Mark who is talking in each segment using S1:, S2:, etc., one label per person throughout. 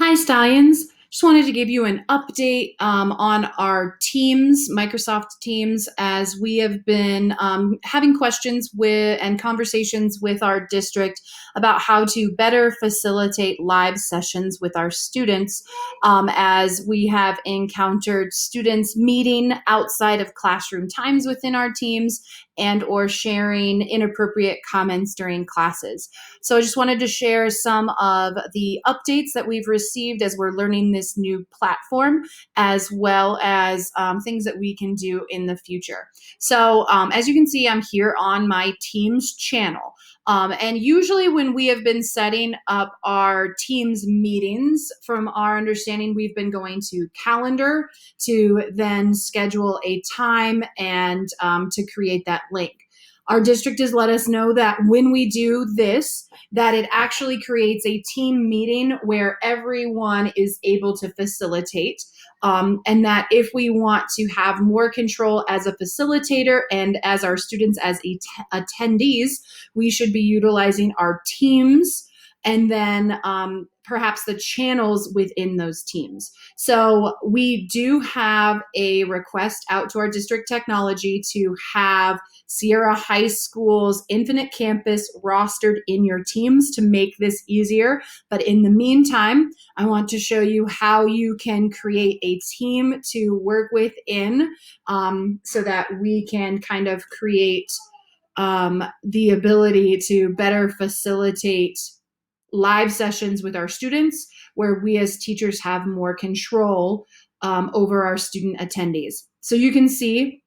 S1: Hi, Stallions. Just wanted to give you an update on our Teams, Microsoft Teams, as we have been having questions with and conversations with our district about how to better facilitate live sessions with our students, as we have encountered students meeting outside of classroom times within our teams and or sharing inappropriate comments during classes. So I just wanted to share some of the updates that we've received as we're learning this new platform, as well as things that we can do in the future. So as you can see, I'm here on my Teams channel. And usually when we have been setting up our Teams meetings, from our understanding, we've been going to Calendar to then schedule a time and to create that link. Our district has let us know that when we do this, that it actually creates a team meeting where everyone is able to facilitate. And that if we want to have more control as a facilitator and as our students as attendees, we should be utilizing our teams and then perhaps the channels within those teams. So we do have a request out to our district technology to have Sierra High School's Infinite Campus rostered in your teams to make this easier. But in the meantime, I want to show you how you can create a team to work within, so that we can kind of create the ability to better facilitate live sessions with our students, where we as teachers have more control over our student attendees. So you can see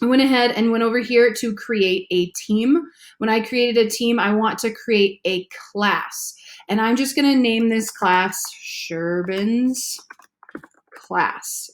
S1: I went ahead and went over here to create a team. When I created a team, I want to create a class. And I'm just going to name this class Sherbin's class.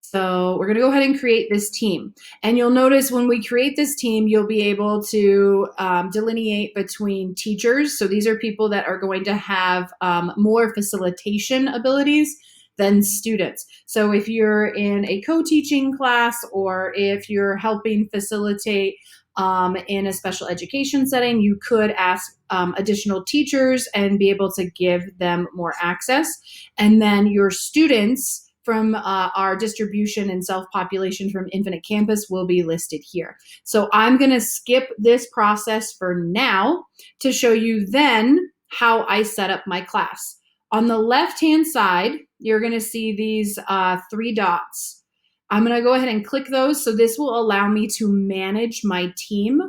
S1: So we're going to go ahead and create this team. And you'll notice when we create this team, you'll be able to delineate between teachers. So these are people that are going to have more facilitation abilities than students. So if you're in a co-teaching class, or if you're helping facilitate in a special education setting, you could ask additional teachers and be able to give them more access. And then your students from our distribution and self-population from Infinite Campus will be listed here. So I'm going to skip this process for now to show you then how I set up my class. On the left-hand side, you're going to see these three dots. I'm going to go ahead and click those. So this will allow me to manage my team.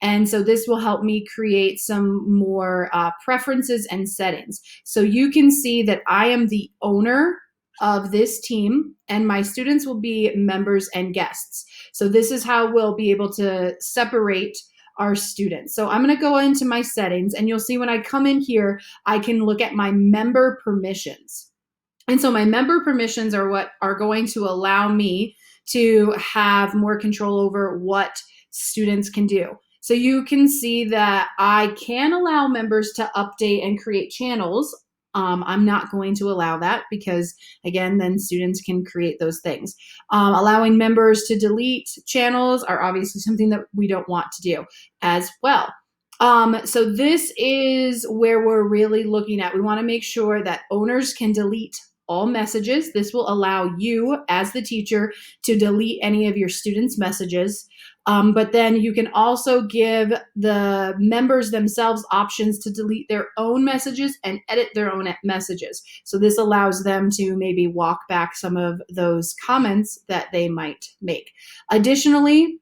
S1: And so this will help me create some more preferences and settings. So you can see that I am the owner of this team, and my students will be members and guests. So this is how we'll be able to separate our students. So I'm going to go into my settings, and you'll see when I come in here, I can look at my member permissions. And so my member permissions are what are going to allow me to have more control over what students can do. So you can see that I can allow members to update and create channels. I'm not going to allow that because, again, then students can create those things. Allowing members to delete channels are obviously something that we don't want to do as well. So this is where we're really looking at. We want to make sure that owners can delete all messages. This will allow you as the teacher to delete any of your students' messages. But then you can also give the members themselves options to delete their own messages and edit their own messages. So this allows them to maybe walk back some of those comments that they might make. Additionally,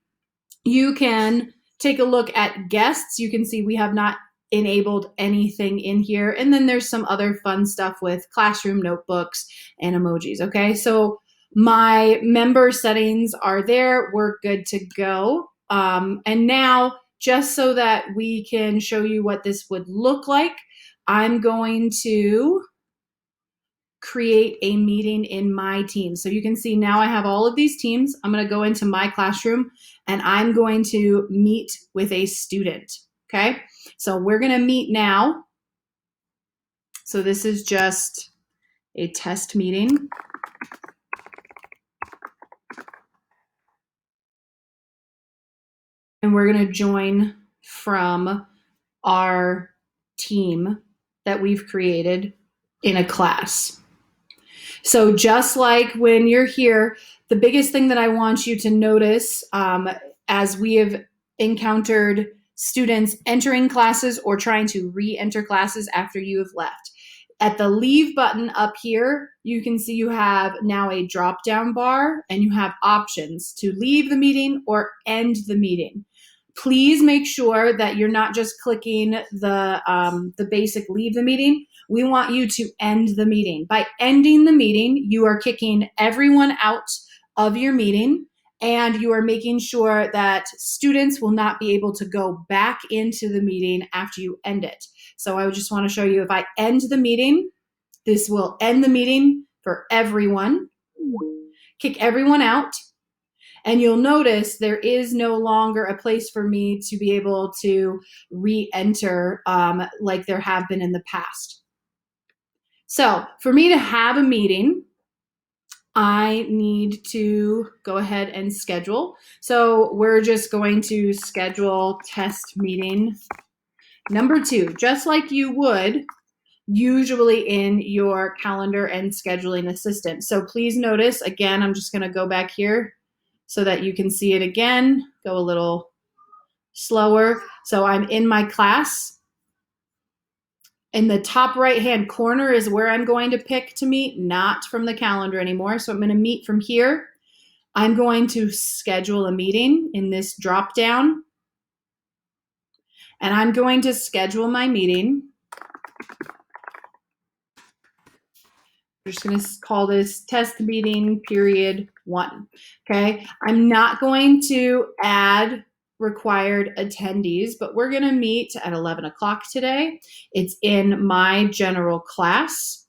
S1: you can take a look at guests. You can see we have not enabled anything in here. And then there's some other fun stuff with classroom notebooks and emojis. Okay, so my member settings are there. We're good to go. And now, just so that we can show you what this would look like, I'm going to create a meeting in my team. So you can see now I have all of these teams. I'm going to go into my classroom and I'm going to meet with a student. Okay, so we're going to meet now. So this is just a test meeting. And we're going to join from our team that we've created in a class. So just like when you're here, the biggest thing that I want you to notice as we have encountered students entering classes or trying to re-enter classes after you have left. At the leave button up here, you can see you have now a drop-down bar and you have options to leave the meeting or end the meeting. Please make sure that you're not just clicking the basic leave the meeting. We want you to end the meeting. By ending the meeting, you are kicking everyone out of your meeting and you are making sure that students will not be able to go back into the meeting after you end it. So I just want to show you, if I end the meeting, this will end the meeting for everyone, kick everyone out. And you'll notice there is no longer a place for me to be able to re-enter like there have been in the past. So for me to have a meeting, I need to go ahead and schedule. So we're just going to schedule test meeting number 2, just like you would usually in your calendar and scheduling assistant. So please notice, again, I'm just going to go back here so that you can see it again, go a little slower. So I'm in my class. In the top right-hand corner is where I'm going to pick to meet, not from the calendar anymore. So I'm going to meet from here. I'm going to schedule a meeting in this drop-down. And I'm going to schedule my meeting. We're just going to call this test meeting period 1. Okay, I'm not going to add required attendees, but we're going to meet at 11 o'clock today. It's in my general class,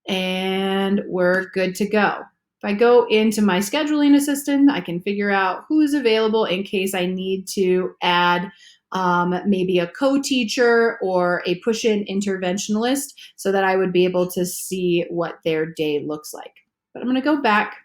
S1: and we're good to go. If I go into my scheduling assistant, I can figure out who's available in case I need to add maybe a co-teacher or a push-in interventionalist so that I would be able to see what their day looks like. But I'm going to go back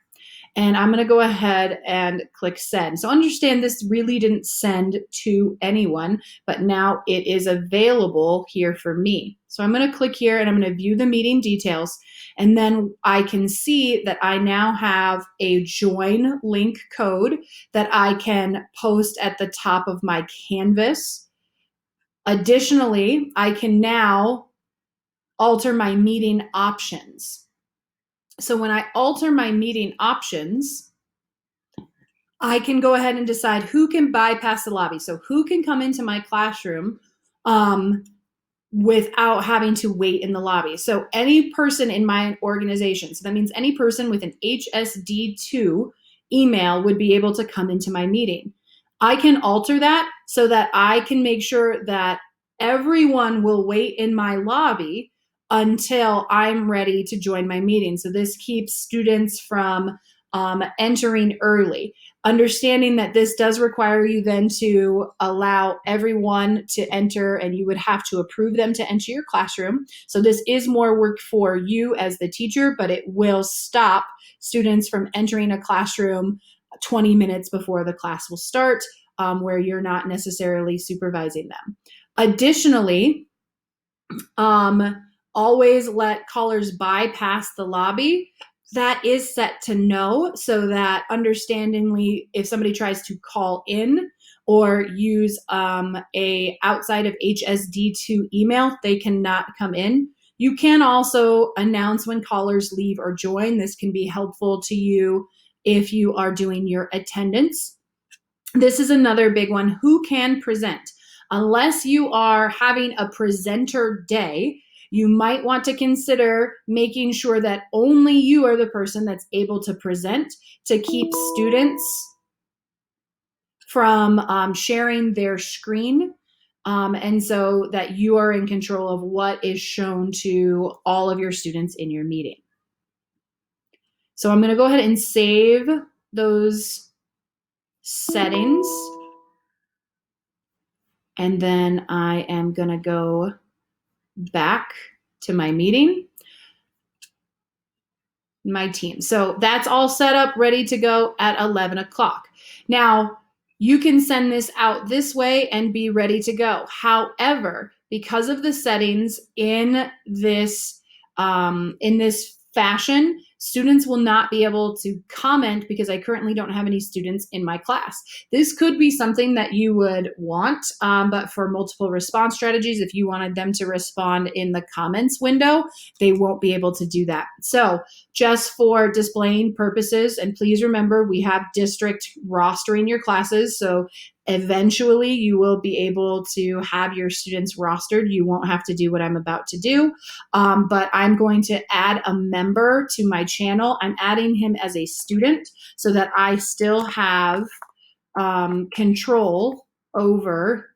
S1: and I'm going to go ahead and click send. So understand this really didn't send to anyone, but now it is available here for me. So I'm going to click here and I'm going to view the meeting details. And then I can see that I now have a join link code that I can post at the top of my Canvas. Additionally, I can now alter my meeting options. So when I alter my meeting options, I can go ahead and decide who can bypass the lobby. So who can come into my classroom without having to wait in the lobby. So any person in my organization, so that means any person with an HSD2 email would be able to come into my meeting. I can alter that so that I can make sure that everyone will wait in my lobby until I'm ready to join my meeting. So this keeps students from entering early. Understanding that this does require you then to allow everyone to enter, and you would have to approve them to enter your classroom. So this is more work for you as the teacher, but it will stop students from entering a classroom 20 minutes before the class will start, where you're not necessarily supervising them. Additionally, always let callers bypass the lobby. That is set to no, so that understandingly, if somebody tries to call in or use a outside of HSD2 email, they cannot come in. You can also announce when callers leave or join. This can be helpful to you if you are doing your attendance. This is another big one. Who can present? Unless you are having a presenter day, you might want to consider making sure that only you are the person that's able to present to keep students from sharing their screen, and so that you are in control of what is shown to all of your students in your meeting. So I'm going to go ahead and save those settings. And then I am going to go back to my meeting, my team. So that's all set up, ready to go at 11 o'clock. Now, you can send this out this way and be ready to go. However, because of the settings in this in this fashion, students will not be able to comment because I currently don't have any students in my class. This could be something that you would want, but for multiple response strategies, if you wanted them to respond in the comments window, they won't be able to do that. So just for displaying purposes, and please remember, we have district rostering your classes, so eventually you will be able to have your students rostered. You won't have to do what I'm about to do, but I'm going to add a member to my channel. I'm adding him as a student so that I still have control over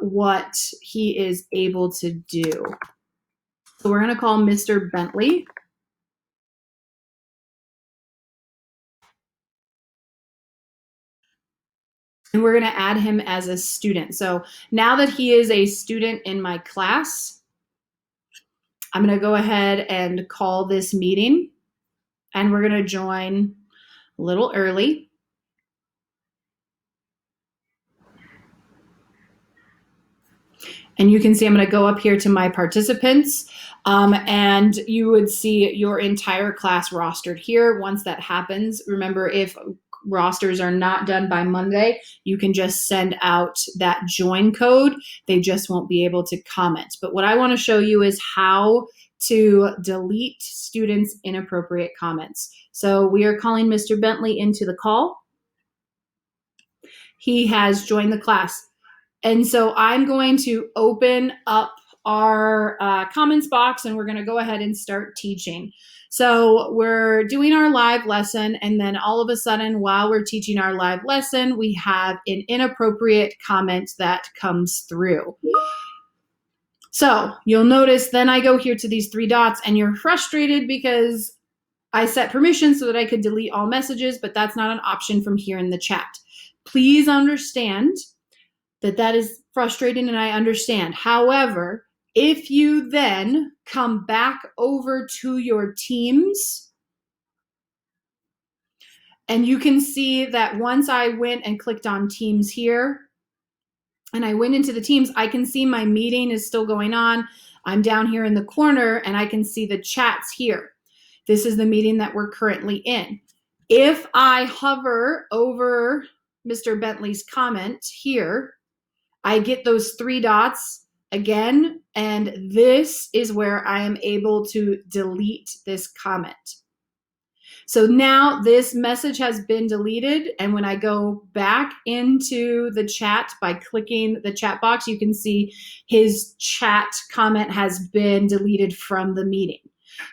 S1: what he is able to do. So we're going to call Mr. Bentley. And we're going to add him as a student. So now that he is a student in my class, I'm going to go ahead and call this meeting, and we're going to join a little early. And you can see I'm going to go up here to my participants, and you would see your entire class rostered here. Once that happens, remember, if rosters are not done by Monday, you can just send out that join code. They just won't be able to comment. But what I want to show you is how to delete students' inappropriate comments. So we are calling Mr. Bentley into the call. He has joined the class. And so I'm going to open up our comments box, and we're going to go ahead and start teaching. So we're doing our live lesson, and then all of a sudden, while we're teaching our live lesson, we have an inappropriate comment that comes through. So you'll notice then I go here to these three dots, and you're frustrated because I set permissions so that I could delete all messages, but that's not an option from here in the chat. Please understand that is frustrating, and I understand. However, if you then come back over to your Teams, and you can see that once I went and clicked on Teams here, and I went into the Teams, I can see my meeting is still going on. I'm down here in the corner, and I can see the chats here. This is the meeting that we're currently in. If I hover over Mr. Bentley's comment here, I get those three dots again, and this is where I am able to delete this comment. So now this message has been deleted, and when I go back into the chat by clicking the chat box, you can see his chat comment has been deleted from the meeting.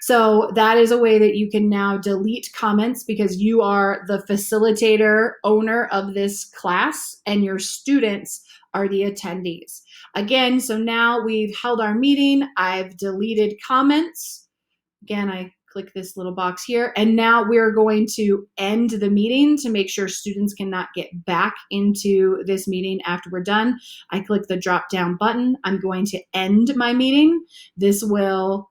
S1: So that is a way that you can now delete comments, because you are the facilitator, owner of this class, and your students are the attendees. Again, so now we've held our meeting. I've deleted comments. Again, I click this little box here, and now we're going to end the meeting to make sure students cannot get back into this meeting after we're done. I click the drop down button. I'm going to end my meeting. This will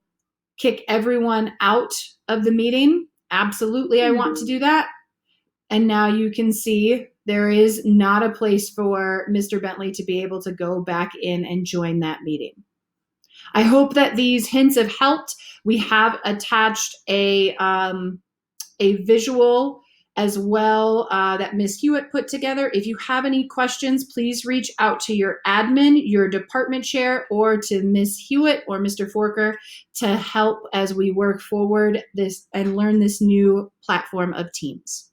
S1: kick everyone out of the meeting. Absolutely, I want to do that. And now you can see there is not a place for Mr. Bentley to be able to go back in and join that meeting. I hope that these hints have helped. We have attached a visual as well that Ms. Hewitt put together. If you have any questions, please reach out to your admin, your department chair, or to Ms. Hewitt or Mr. Forker to help as we work forward this and learn this new platform of Teams.